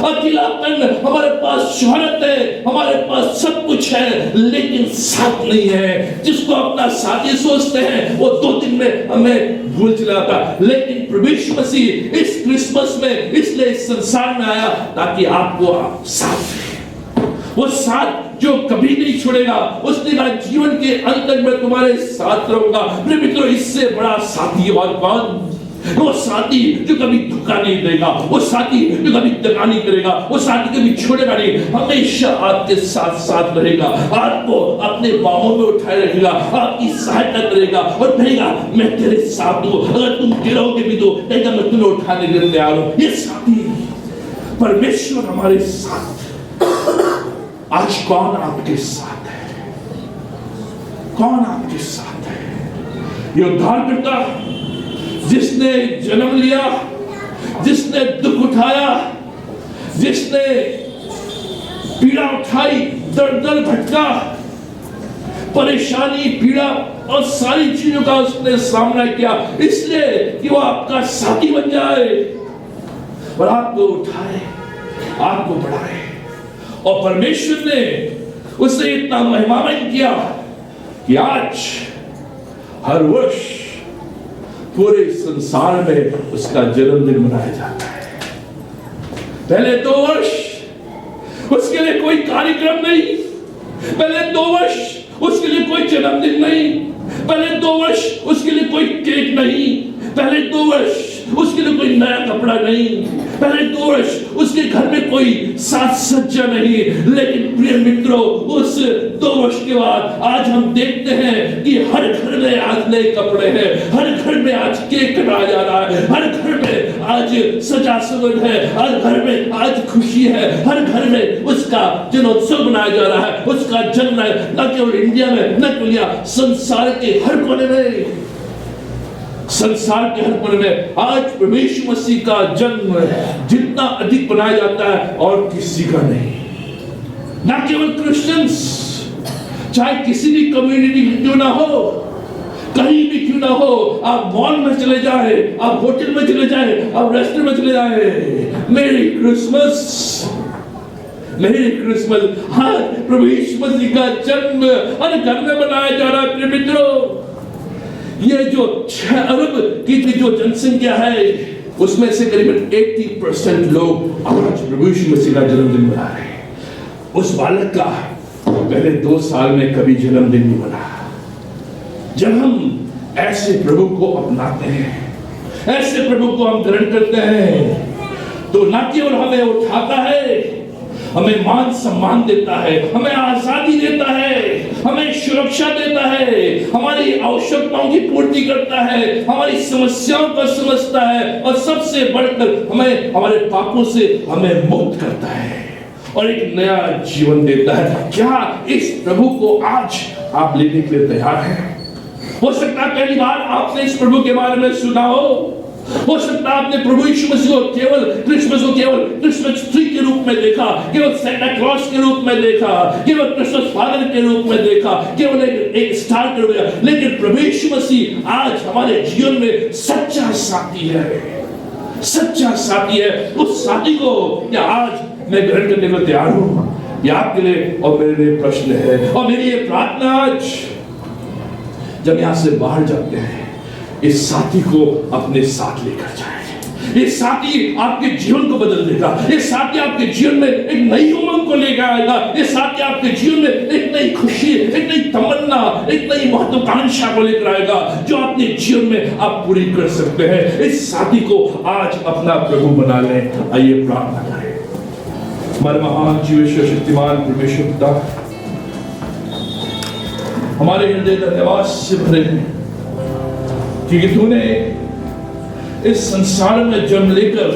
अकेलापन, हमारे पास शोहरत है, हमारे पास सब कुछ है लेकिन साथ नहीं है। जिसको अपना साथी सोचते हैं वो 2 दिन में हमें भूल चलाता। लेकिन प्रभु यीशु मसीह इस क्रिसमस में इसलिए इस संसार में आया ताकि आपको साथ रहे। वो साथ जो कभी नहीं छोड़ेगा। उसने कहा जीवन के अंत तक मैं तुम्हारे साथ रहूंगा। मेरे मित्रों, इससे बड़ा साथी और कौन? वो साथी जो कभी धोखा नहीं देगा, वो साथी जो कभी दगा नहीं करेगा, वो साथी कभी छोड़ेगा नहीं, हमेशा आपके साथ साथ रहेगा, आपको अपने बाहों में उठाए रखेगा, आपकी सहायता करेगा और कहेगा मैं तेरे साथ हूं। अगर तुम गिरोगे भी तो कहेगा मैं तुम्हें उठाने के लिए तैयार हूं। ये साथी परमेश्वर हमारे साथ। आज कौन आपके साथ है? कौन आपके साथ है? ये उद्धारकर्ता जिसने जन्म लिया, जिसने दुख उठाया, जिसने पीड़ा उठाई, दर दर भटका, परेशानी, पीड़ा और सारी चीजों का उसने सामना किया इसलिए कि वो आपका साथी बन जाए और आपको उठाए, आपको बढ़ाए। और परमेश्वर ने उसे इतना महिमामय किया कि आज हर वर्ष पूरे संसार में उसका जन्मदिन मनाया जाता है। पहले 2 वर्ष उसके लिए कोई कार्यक्रम नहीं, पहले 2 वर्ष उसके लिए कोई जन्मदिन नहीं, पहले 2 वर्ष उसके लिए कोई केक नहीं, पहले 2 वर्ष उसके लिए कोई नया कपड़ा नहीं, पहले 2 वर्ष उसके घर में कोई साज सज्जा नहीं। लेकिन प्रिय मित्रों, उस 2 वर्ष के बाद आज हम देखते हैं कि हर घर में आज नए कपड़े हैं, हर घर में आज केक कटाया जा रहा है, हर घर में आज सजा सवरण है, हर घर में आज खुशी है, हर घर में उसका जन्मोत्सव मनाया जा रहा है, उसका जन्म है। न केवल इंडिया में, न केवल संसार के हर कोने में, संसार के हर कोने में आज प्रभु यीशु मसीह का जन्म जितना अधिक बनाया जाता है और किसी का नहीं। ना केवल क्रिश्चियंस, चाहे किसी भी कम्युनिटी क्यों ना हो, कहीं भी क्यों ना हो, आप मॉल में चले जाए, आप होटल में चले जाए, आप रेस्टोरेंट में चले जाए, मेरी क्रिसमस, मेरी क्रिसमस। हाँ, प्रभु यीशु मसीह का जन्म हर घर में मनाया जा रहा है। प्रिय मित्रों, ये जो 6 अरब की जो जनसंख्या है उसमें से करीबन 80% लोग आज प्रभु यीशु मसीह का जन्मदिन मना रहे हैं। उस बालक का पहले 2 साल में कभी जन्मदिन नहीं मना। जब हम ऐसे प्रभु को अपनाते हैं, ऐसे प्रभु को हम ग्रहण करते हैं, तो न केवल हमें उठाता है, हमें मान सम्मान देता है, हमें आजादी देता है, हमें सुरक्षा देता है, हमारी आवश्यकताओं की पूर्ति करता है, हमारी समस्याओं को समझता है और सबसे बढ़कर हमें हमारे पापों से हमें मुक्त करता है और एक नया जीवन देता है। क्या इस प्रभु को आज आप लेने के लिए तैयार हैं? हो सकता है पहली बार आपने इस प्रभु के बारे में सुना हो सकता है आपने प्रभु यीशु मसीह को केवल क्रिसमस ट्री के रूप में देखा, केवल सेंटा क्लॉज के रूप में देखा, केवल क्रिसमस फादर के रूप में देखा, केवल एक स्टार के रूप में, लेकिन प्रभु यीशु मसीह आज हमारे जीवन में सच्चा साथी है, सच्चा साथी है। उस साथी को क्या आज मैं ग्रहण करने को तैयार हूं? ये आपके लिए और मेरे लिए प्रश्न है। और मेरी ये प्रार्थना आज जब यहां से बाहर जाते हैं, इस साथी को अपने साथ लेकर जाएं। ये साथी आपके जीवन को बदल देगा, ये साथी आपके जीवन में एक नई उमंग को लेकर आएगा, ये साथी आपके जीवन में एक नई खुशी, एक नई तमन्ना, एक नई महत्वाकांक्षा को लेकर आएगा जो अपने जीवन में आप पूरी कर सकते हैं। इस साथी को आज अपना प्रभु बना लें। आइए प्रार्थना करें। हमारे महान जीवेश्वर शक्तिमान परमेश्वर पिता, हमारे हृदय धन्यवाद से भरे हैं क्योंकि तूने इस संसार में जन्म लेकर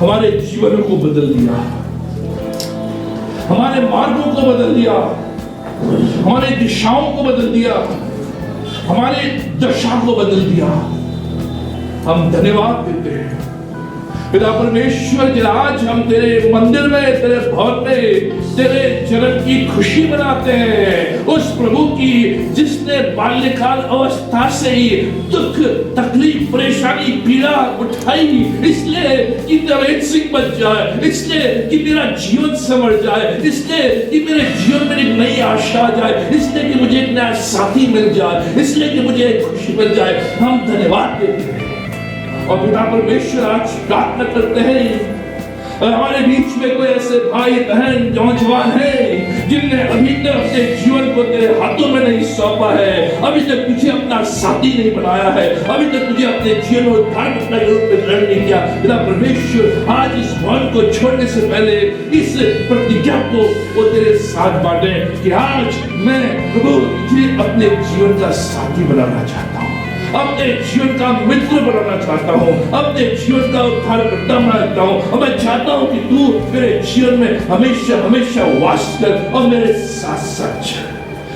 हमारे जीवन को बदल दिया, हमारे मार्गों को बदल दिया, हमारी दिशाओं को बदल दिया, हमारे दशा को बदल दिया। हम धन्यवाद देते हैं पिता परमेश्वर कि आज हम तेरे मंदिर में, तेरे भवन में तेरे जन्म की खुशी मनाते हैं। उस प्रभु की जिसने बाल्यकाल अवस्था से ही दुख, तकलीफ, परेशानी, पीड़ा उठाई, इसलिए कि नरेंद्र सिंह बन जाए, इसलिए कि मेरा जीवन संवर जाए, इसलिए कि मेरे जीवन में एक नई आशा आ जाए, इसलिए कि मुझे एक नया साथी मिल जाए, इसलिए कि मुझे एक खुशी मिल जाए। हम धन्यवाद देते हैं और पिता परमेश्वर आज प्रार्थना करते हैं और हमारे बीच में कोई ऐसे भाई बहन नौजवान हैं जिनने अभी तक अपने जीवन को तेरे हाथों में नहीं सौंपा है, अभी तक तुझे अपना साथी नहीं बनाया है, अभी तक तुझे अपने जीवन को उद्धारकर्ता के रूप में ग्रहण नहीं किया। पिता परमेश्वर आज इस भवन को छोड़ने से पहले इस प्रतिज्ञा को वो तेरे साथ बांटे कि आज मैं प्रभु तुझे अपने जीवन का साथी बनाना चाहता हूँ, अपने जीवन का मित्र बनाना चाहता हूँ, अपने जीवन का उद्धारकर्ता बनाना चाहता हूँ। और मैं चाहता हूँ कि तू मेरे जीवन में हमेशा हमेशा वास कर और मेरे साथ साथ चल,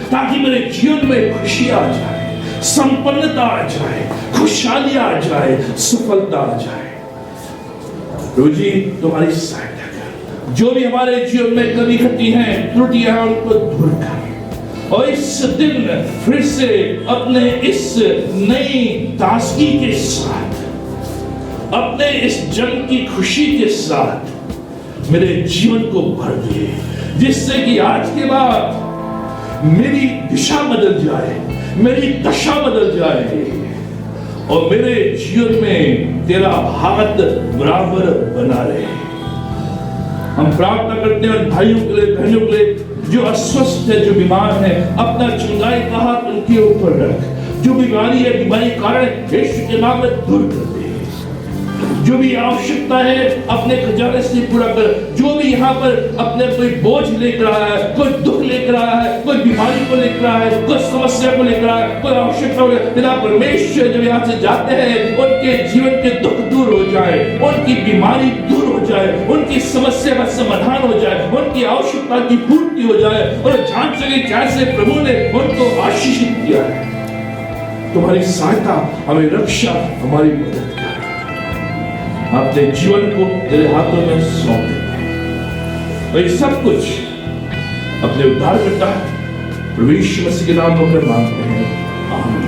ताकि मेरे जीवन में खुशी आ जाए, संपन्नता आ जाए, खुशहाली आ जाए, सफलता आ जाए। प्रभु जी तुम्हारी सहायता कर, जो भी हमारे जीवन में कमी घटी है, त्रुटियां हैं, उनको दूर कर और इस दिन फिर से अपने इस नई ताजगी के साथ, अपने इस जन्म की खुशी के साथ मेरे जीवन को भर दे, जिससे कि आज के बाद मेरी दिशा बदल जाए, मेरी दशा बदल जाए और मेरे जीवन में तेरा हाथ बराबर बना रहे। हम प्रार्थना करते हैं भाइयों के लिए, बहनों के लिए जो अस्वस्थ है, जो बीमार है, अपना चंगाई का हाथ उनके ऊपर रख। जो बीमारी है, बीमारी कारण यीशु के नाम में दूर कर दे। जो भी आवश्यकता है अपने खजाने से पूरा कर। जो भी यहाँ पर अपने कोई बोझ लेकर आया है, कोई दुख लेकर आया है, कोई बीमारी को लेकर आया है, कोई समस्या को लेकर आया है, कोई आवश्यकता को, पिता परमेश्वर जब यहाँ से जाते हैं उनके जीवन के दुख दूर हो जाए, उनकी बीमारी दूर हो जाए, उनकी समस्या का समाधान हो जाए, उनकी आवश्यकता की पूर्ति हो जाए और जान सके कैसे प्रभु ने उनको आशीषित किया है। तुम्हारी सहायता, हमें रक्षा, हमारी मदद कर। अपने जीवन को तेरे हाथों में सौंप देते हैं और ये सब कुछ अपने उद्धारकर्ता प्रभु यीशु मसीह के नाम में मांगते हैं, आमीन।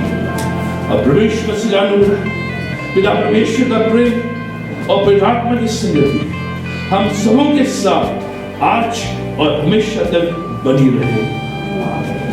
अब प्रभु यीशु मसीह का अनुग्रह, पिता परमेश्वर का प्रेम और पवित्र आत्मा की संगति हम सबों के साथ आज और हमेशा तक बनी रहे, आमीन।